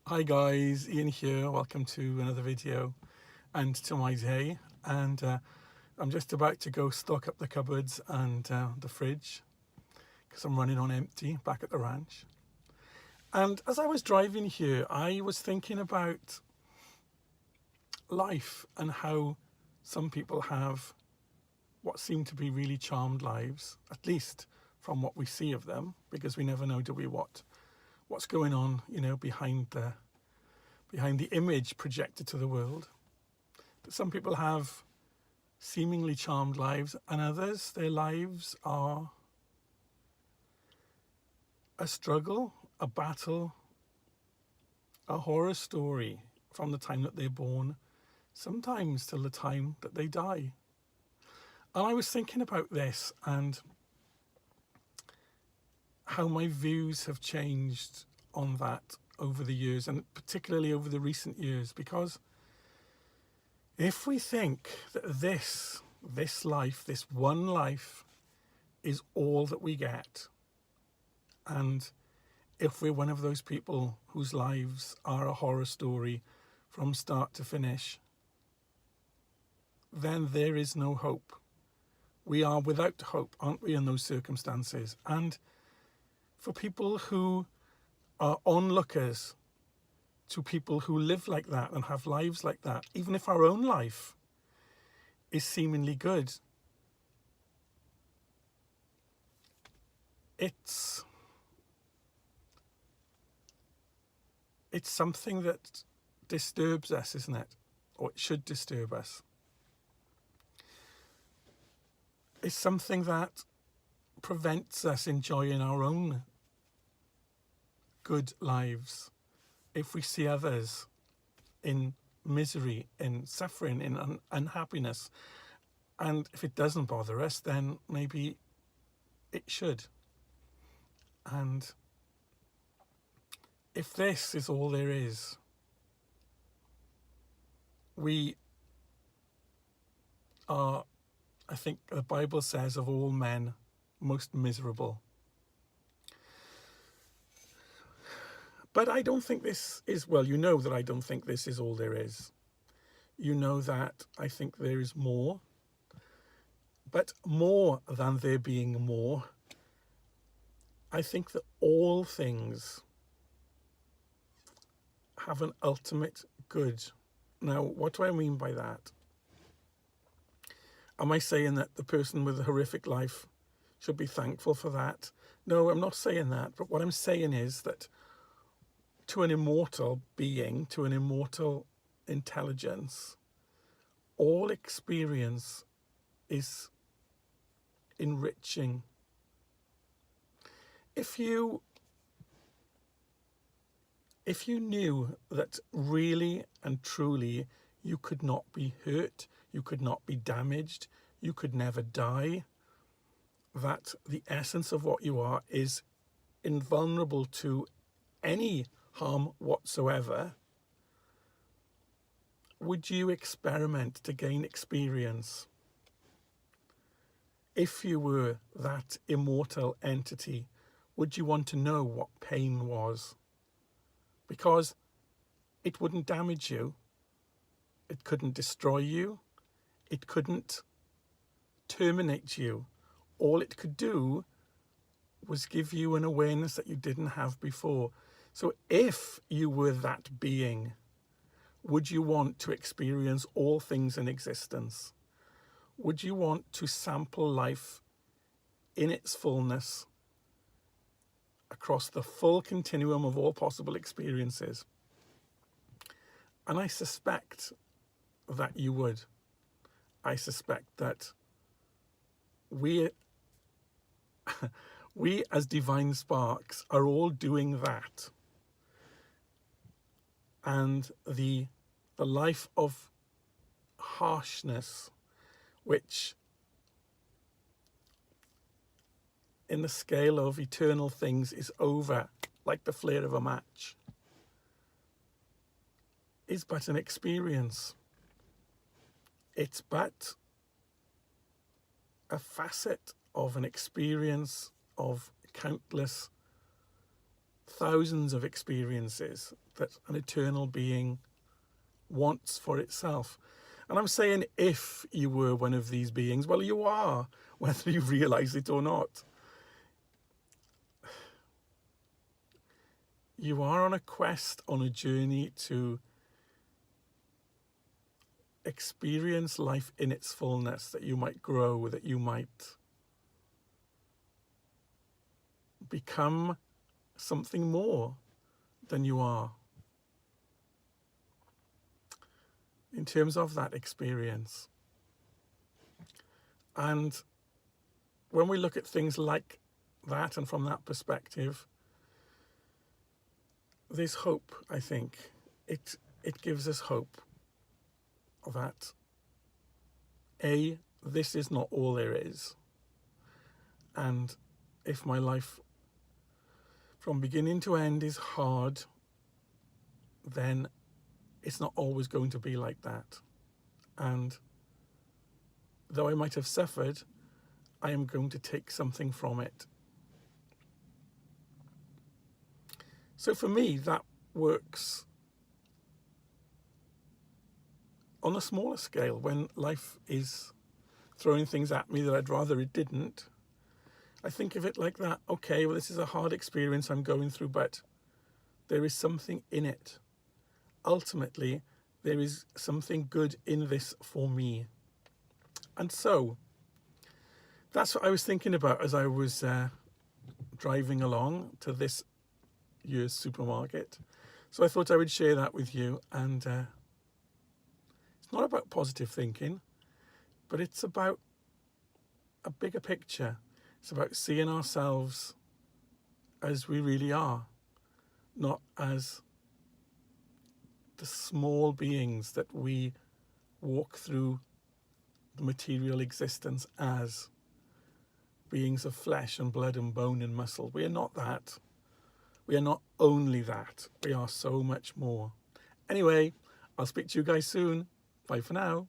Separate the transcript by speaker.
Speaker 1: Hi guys, Ian here. Welcome to another video and to my day. And I'm just about to go stock up the cupboards and the fridge because I'm running on empty back at the ranch. And as I was driving here, I was thinking about life and how some people have what seem to be really charmed lives, at least from what we see of them, because we never know, do we, what's going on, behind the image projected to the world. But some people have seemingly charmed lives, and others, their lives are a struggle, a battle, a horror story from the time that they're born, sometimes till the time that they die. And I was thinking about this and how my views have changed on that over the years, and particularly over the recent years, because if we think that this life, this one life, is all that we get, and if we're one of those people whose lives are a horror story from start to finish, then there is no hope. We are without hope, aren't we, in those circumstances? And for people who are onlookers to people who live like that and have lives like that, even if our own life is seemingly good, it's something that disturbs us, isn't it? Or it should disturb us. It's something that prevents us enjoying our own good lives if we see others in misery, in suffering, in unhappiness. And if it doesn't bother us, then maybe it should. And if this is all there is, we are, I think the Bible says, of all men, most miserable. But I don't think this is, well, you know that I don't think this is all there is. You know that I think there is more. But more than there being more, I think that all things have an ultimate good. Now, what do I mean by that? Am I saying that the person with a horrific life should be thankful for that? No, I'm not saying that. But what I'm saying is that to an immortal being, to an immortal intelligence, all experience is enriching. If you knew that really and truly you could not be hurt, you could not be damaged, you could never die, that the essence of what you are is invulnerable to any harm whatsoever, would you experiment to gain experience? If you were that immortal entity, would you want to know what pain was? Because it wouldn't damage you, it couldn't destroy you, it couldn't terminate you. All it could do was give you an awareness that you didn't have before. So if you were that being, would you want to experience all things in existence? Would you want to sample life in its fullness across the full continuum of all possible experiences? And I suspect that you would. I suspect that we as divine sparks are all doing that. And the life of harshness, which in the scale of eternal things is over like the flare of a match, is but an experience. It's but a facet of an experience of countless thousands of experiences that an eternal being wants for itself. And I'm saying if you were one of these beings, well, you are, whether you realize it or not. You are on a quest, on a journey to experience life in its fullness, that you might grow, that you might become something more than you are in terms of that experience. And when we look at things like that and from that perspective, there's hope, I think. It gives us hope that this is not all there is. And if my life from beginning to end is hard, then it's not always going to be like that. And though I might have suffered, I am going to take something from it. So for me, that works on a smaller scale. When life is throwing things at me that I'd rather it didn't, I think of it like that. Okay, well, this is a hard experience I'm going through, but there is something in it. Ultimately, there is something good in this for me. And so that's what I was thinking about as I was driving along to this year's supermarket. So I thought I would share that with you. And it's not about positive thinking, but it's about a bigger picture. It's about seeing ourselves as we really are, not as the small beings that we walk through the material existence as, beings of flesh and blood and bone and muscle. We are not that. We are not only that. We are so much more. Anyway, I'll speak to you guys soon. Bye for now.